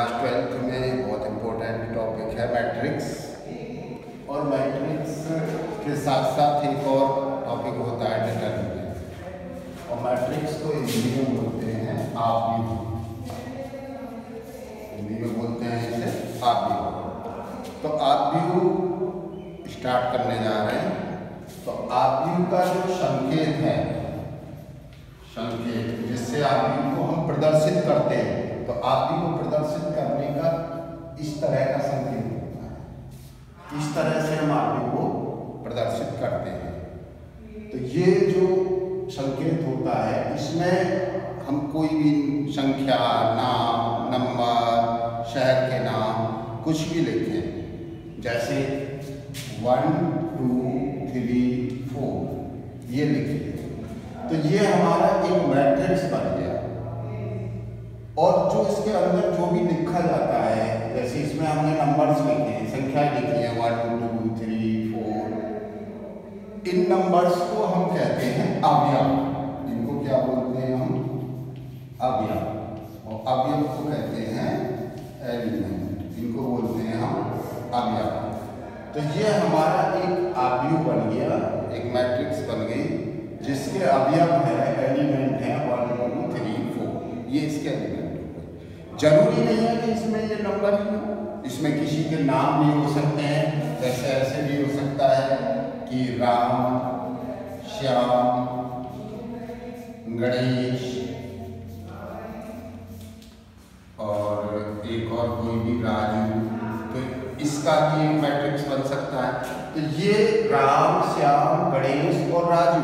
Class 12th में बहुत important topic है मैट्रिक्स, और मैट्रिक्स के साथ साथ एक और टॉपिक होता है डिटरमिनेंट। और मैट्रिक्स को हिंदी में बोलते हैं आव्यूह, हिंदी में बोलते हैं इसे आव्यूह। तो आव्यूह स्टार्ट करने जा रहे हैं। तो आव्यूह का जो संकेत है, संकेत जिससे आव्यूह को हम प्रदर्शित करते हैं, तो आव्यूह को प्रदर्शित करने का इस तरह का संकेत होता है। इस तरह से हम आव्यूह को प्रदर्शित करते हैं। तो ये जो संकेत होता है, इसमें हम कोई भी संख्या, नाम, नंबर, शहर के नाम कुछ भी लिखें, जैसे 1 2 3 4 ये लिखिए, तो ये हमारा एक मैट्रिक्स बन गया। और जो इसके अंदर जो भी लिखा जाता है, जैसे इसमें हमने नंबर्स लिखे हैं, संख्याएं लिखी हैं 1 2 3 4, इन नंबर्स को हम कहते हैं अवयव। इनको क्या बोलते हैं हम? अवयव। और अवयव को कहते हैं एलिमेंट, इनको बोलते हैं हम अवयव। तो ये हमारा एक आव्यूह बन गया, एक मैट्रिक्स बन गई, जिसके अवयव है, एलिमेंट है 1 2 3 4, ये इसके एलिमेंट। जरूरी नहीं है कि इसमें ये नंबर ही हो, इसमें किसी के नाम भी हो सकते हैं। जैसे ऐसे भी हो सकता है कि राम, श्याम, गणेश, और एक और कोई भी राजू, तो इसका भी एक मैट्रिक्स बन सकता है। तो ये राम, श्याम, गणेश और राजू,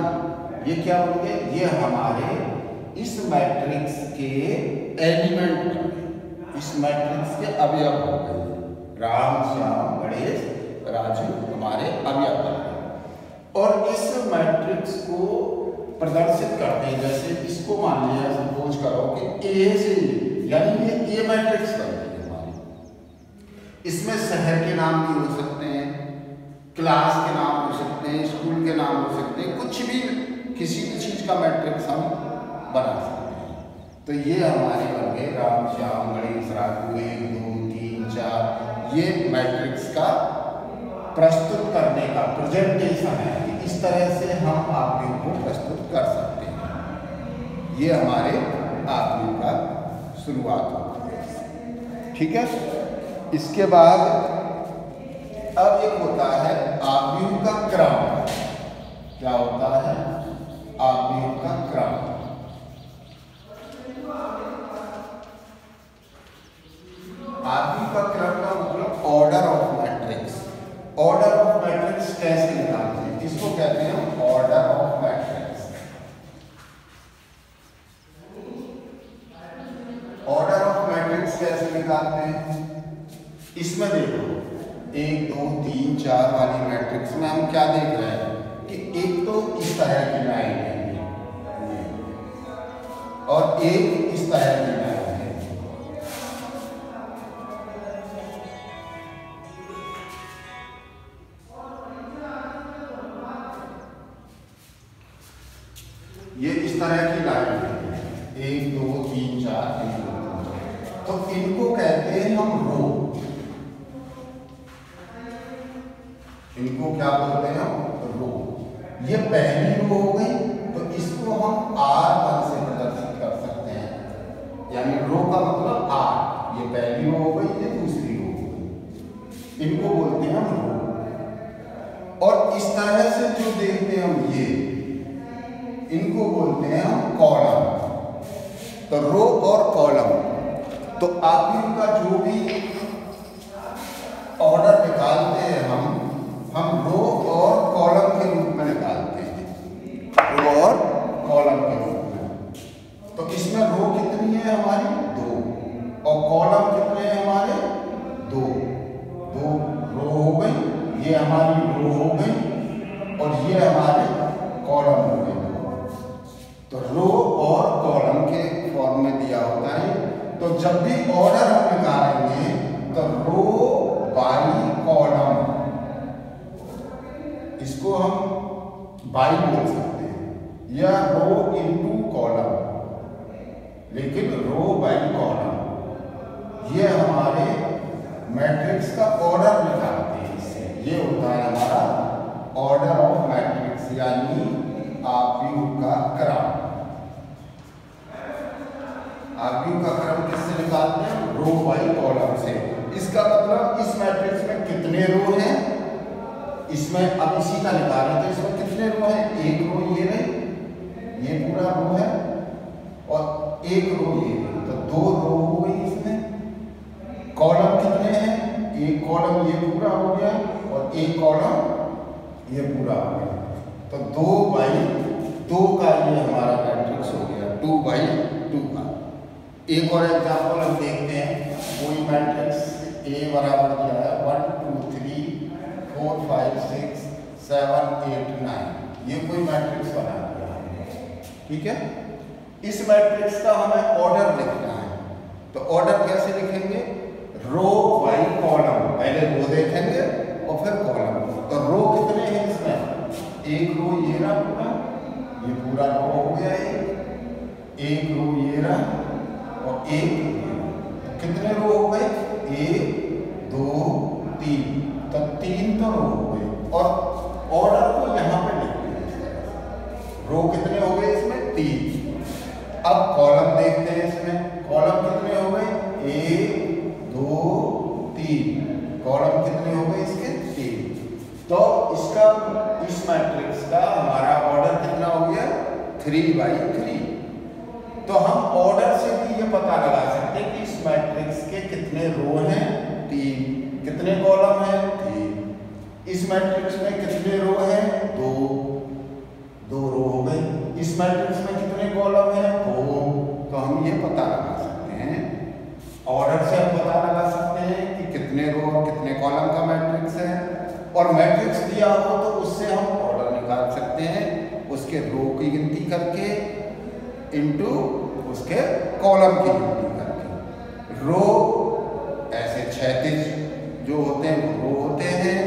ये क्या बन गए? ये हमारे इस मैट्रिक्स के एलिमेंट बन गए, इस मैट्रिक्स के अवयव हो गए। राम, श्याम, गणेश, राजू हमारे अवयव बन गए। और इस मैट्रिक्स को प्रदर्शित करते हैं, जैसे इसको मान लिया, सपोज करो कि ए से, यानी ये ए मैट्रिक्स बन गई हमारी। इसमें शहर के नाम भी हो सकते हैं, क्लास के नाम हो सकते हैं, स्कूल के नाम हो सकते हैं, कुछ भी, किसी भी चीज का मैट्रिक्स हम बना सकते हैं। तो ये हमारे बन गए राम, श्याम, गणेश, राजू, 1 2 3 4। ये मैट्रिक्स का प्रस्तुत करने का प्रेजेंटेशन है। इस तरह से हम आव्यूह को प्रस्तुत कर सकते हैं। ये हमारे आव्यूह का शुरुआत होती है। ठीक है। इसके बाद अब एक होता है आव्यूह का क्रम। क्या होता है? आव्यूह का क्रम। आव्यूह का क्रम का मतलब order of matrix. Order of matrix कैसे निकालते हैं? इसको कहते हैं order of matrix. Order of matrix कैसे निकालते हैं? इसमें देखो 1 2 3 4 वाली मैट्रिक्स में हम क्या देख रहे हैं कि एक तो इस तरह की लाइन है और एक इस तरह की लाइन है। ये इस तरह की लाइन है, 1 2 3 4 1 2 3 4। तो इनको कहते हैं हम रो। इनको क्या बोलते हैं हम? रो। ये पहली रो हो गई, तो इसको हम R1 से प्रदर्शित कर सकते हैं, यानी रो का मतलब R। ये पहली रो हो गई, ये दूसरी रो हो गई, इनको बोलते हैं हम रो। और इस तरह से जो देखते हैं हम, ये इनको बोलते हैं हम कॉलम। तो रो और कॉलम, तो आव्यूह का जो भी ऑर्डर निकालते हैं हम रो और कॉलम के रूप में निकालते हैं, रो और कॉलम के रूप में। तो इसमें रो कितनी है हमारी? 2, और कॉलम कितने हैं हमारे? 2 रो हो गई, ये हमारी रो हो गई, और ये हमारे कॉलम हो गए। तो रो और कॉलम के फॉर्म में दिया होता है। तो जब भी ऑर्डर हम निकालेंगे तो रो बाई कॉलम, इसको हम बाई बोल सकते हैं, या रो इनटू कॉलम, लेकिन रो बाई कॉलम। ये हमारे मैट्रिक्स का ऑर्डर निकालते हैं इससे। ये होता है हमारा ऑर्डर ऑफ मैट्रिक्स, यानी आव्यूह का क्रम। आव्यूह का क्रम किससे निकालते हैं? रो बाई कॉलम से। इसका मतलब इस मैट्रिक्स में कितने रो हैं, इसमें अब इसी का निकाल रहे, तो इसमें कितने रो हैं? एक रो ये रहे, ये पूरा रो है, और एक रो ये, तो दो रो हो गई इसमें। कॉलम कितने हैं? एक कॉलम ये पूरा हो गया और एक कॉलम ये पूरा हो गया, तो 2/2 का ये हमारा मैट्रिक्स हो गया, 2/2 का। एक और एग्जाम्पल हम देखते हैं। कोई मैट्रिक्स A बराबर दिया है 1 2 3 4 5 6 7 8 9, ये कोई मैट्रिक्स बना दिया है, ठीक है। इस मैट्रिक्स का हमें ऑर्डर लिखना है, तो ऑर्डर कैसे लिखेंगे? रो बाई कॉलम, पहले रो देखेंगे और फिर कॉलम। तो रो कितने हैं इसमें? एक रो ये रहा पूरा, ये पूरा रो हो गया, एक रो ये रहा और एक, कितने रो हो गए? 1 2 3, तो 3 तो रो हो गए, और ऑर्डर को यहाँ पे लिखते हैं इस तरह से। रो कितने हो गए इसमें? 3। अब कॉलम देखते हैं इसमें, कॉलम कितने हो गए? 1 2 3, कॉलम कितने हो गए इसके? 3। तो इसका, इस मैट्रिक्स का हमारा ऑर्डर कितना हो गया? 3/3। तो हम ऑर्डर से भी ये पता लगा सकते हैं कि इस मैट्रिक्स के कितने रो हैं? 3। कितने कॉलम हैं? 3। इस मैट्रिक्स में कितने रो हैं? 2 रो हो गए। इस मैट्रिक्स में कितने कॉलम हैं? 2। तो हम ये पता लगा सकते हैं, ऑर्डर से हम पता लगा सकते हैं कि कितने रो और कितने कॉलम का मैट्रिक्स है। और मैट्रिक्स दिया हो तो उससे हम ऑर्डर निकाल सकते हैं, उसके रो की गिनती करके इनटू उसके कॉलम की गिनती करके। रो ऐसे क्षैतिज जो होते हैं वो रो होते हैं,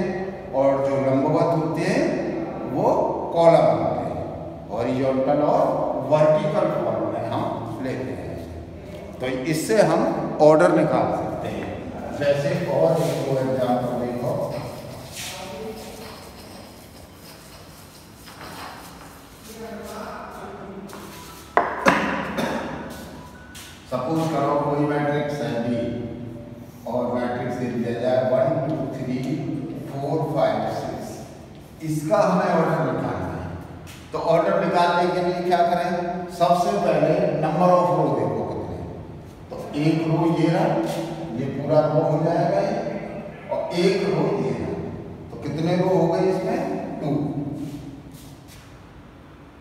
और जो लंबवत होते हैं वो कॉलम होते हैं। हॉरिजॉन्टल और वर्टिकल फॉर्म में हम लेते हैं, तो इससे हम ऑर्डर निकाल सकते हैं। जैसे और एक दो एग्जाम्पल देखो। सपोज करो कोई मैट्रिक्स है B, और मैट्रिक्स दे दिया जाए 1 2 3 4 5 6, इसका हमें ऑर्डर निकालना है। तो ऑर्डर निकालने के लिए क्या करें? सबसे पहले नंबर ऑफ रो देखो कितने, तो एक रो ये रहा, ये पूरा रो हो जाएगा ये, और एक रो ये रहा, तो कितने रो हो गए इसमें? 2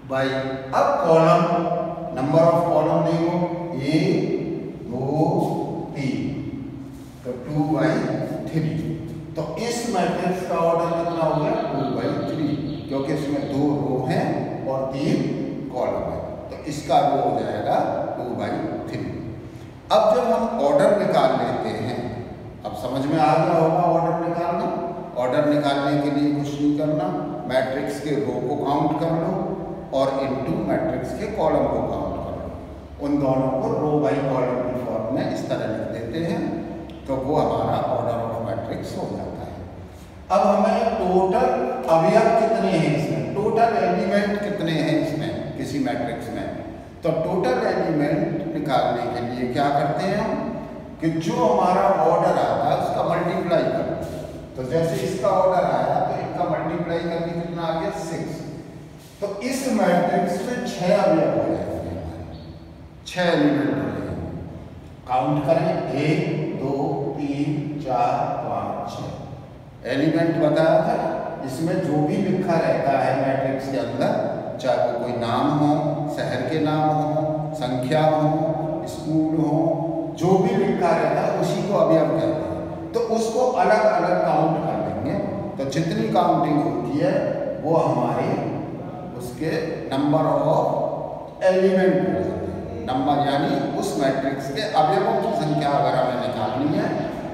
बाई। अब कॉलम, नंबर ऑफ कॉलम देखो, 1 2 3, तो 2/3। तो इस मैट्रिक्स का ऑर्डर कितना हो गया? 2/3, क्योंकि इसमें 2 रो हैं और 3 कॉलम है, तो इसका रो हो जाएगा 2/3। अब जब हम ऑर्डर निकाल लेते हैं, अब समझ में आ गया होगा ऑर्डर निकालना। ऑर्डर निकालने के लिए कुछ नहीं करना, मैट्रिक्स के रो को काउंट कर लो और इनटू मैट्रिक्स के कॉलम को काउंट कर लो। उन दोनों को रो बाई कॉलम की फॉर्म में इस तरह लिख देते हैं, तो वो हमारा ऑर्डर ऑफ मैट्रिक्स हो जाता है। अब हमें टोटल अवयव कितने हैं इसमें, टोटल एलिमेंट कितने हैं इसमें किसी मैट्रिक्स में, तो टोटल एलिमेंट निकालने के लिए क्या करते हैं हम कि जो हमारा ऑर्डर आता है उसका मल्टीप्लाई करते हैं। तो जैसे इसका ऑर्डर आया तो इनका मल्टीप्लाई करके कितना आ गया? 6। तो इस मैट्रिक्स में 6 अवयव हो जाएंगे हमारे, 6 एलिमेंट हो जाएंगे। काउंट करें, 1 2 3 4 5 6 एलिमेंट बताया था। इसमें जो भी लिखा रहता है मैट्रिक्स के अंदर, चाहे वो कोई नाम हो, शहर के नाम हो, संख्या हो, स्कूल हो, जो भी लिखा रहता है उसी को अवयव कहते हैं। तो उसको अलग अलग काउंट कर लेंगे, तो जितनी काउंटिंग होती है वो हमारे उसके नंबर ऑफ एलिमेंट हो जाते हैं। नंबर यानी उस मैट्रिक्स के अवयवों की संख्या अगर हमें निकालनी है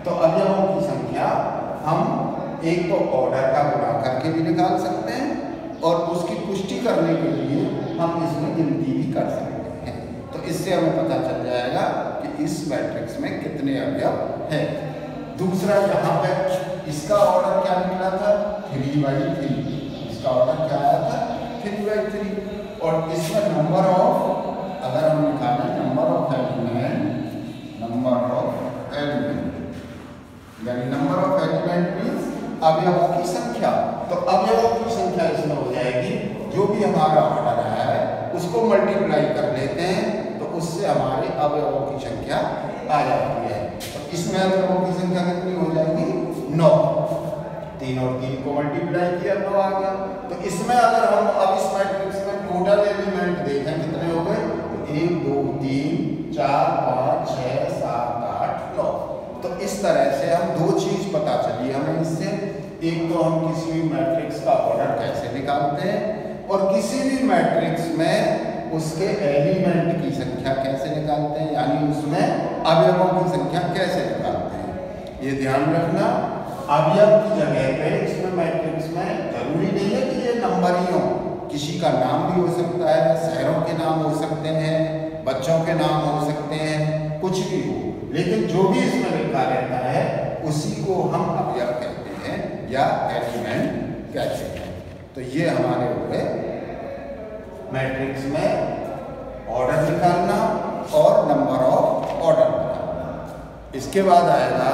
तो अवयवों की संख्या हम एक तो ऑर्डर का गुणा करके भी निकाल सकते हैं, और उसकी पुष्टि करने के लिए हम इसमें गिनती भी कर सकते हैं। तो इससे हमें पता चल जाएगा कि इस मैट्रिक्स में कितने अवयव हैं। दूसरा यहाँ पे इसका ऑर्डर क्या निकला था 3/3, इसका ऑर्डर क्या आया था 3/3। और इसमें नंबर ऑफ, अगर हम निकालें नंबर ऑफ एलिमेंट यानी नंबर ऑफ एलिमेंट मीन्स अवयवों की संख्या, तो अवयवों की संख्या इसमें हो जाएगी, जो भी हमारा ऑर्डर है उसको मल्टीप्लाई कर लेते हैं तो उससे हमारे अवयवों की संख्या आ जाती है। तो इसमें अवयवों की संख्या कितनी हो जाएगी 9, 3 और 3 को मल्टीप्लाई किया 9 आ गया। तो इसमें अगर हम अब इस मैट्रिक्स में टोटल एलिमेंट देखें कितने हो गए, तो 1 2 3 4 5 6 7 8 9। तो इस तरह से हम दो चीज पता चली हमें इससे, एक तो हम किसी भी मैट्रिक्स का ऑर्डर कैसे निकालते हैं और किसी भी मैट्रिक्स में उसके एलिमेंट की संख्या कैसे निकालते हैं, यानी उसमें अवयवों की संख्या कैसे निकालते हैं। ये ध्यान रखना, अवयव की जगह पे इसमें मैट्रिक्स में जरूरी नहीं है कि ये नंबर ही हो, किसी का नाम भी हो सकता है, शहरों के नाम हो सकते हैं, बच्चों के नाम हो सकते हैं, कुछ भी हो, लेकिन जो भी इसमें लिखा रहता है उसी को हम अवयव कहते हैं या एलिमेंट कहते हैं। तो ये हमारे हो गए मैट्रिक्स में ऑर्डर निकालना और नंबर ऑफ ऑर्डर निकालना। इसके बाद आएगा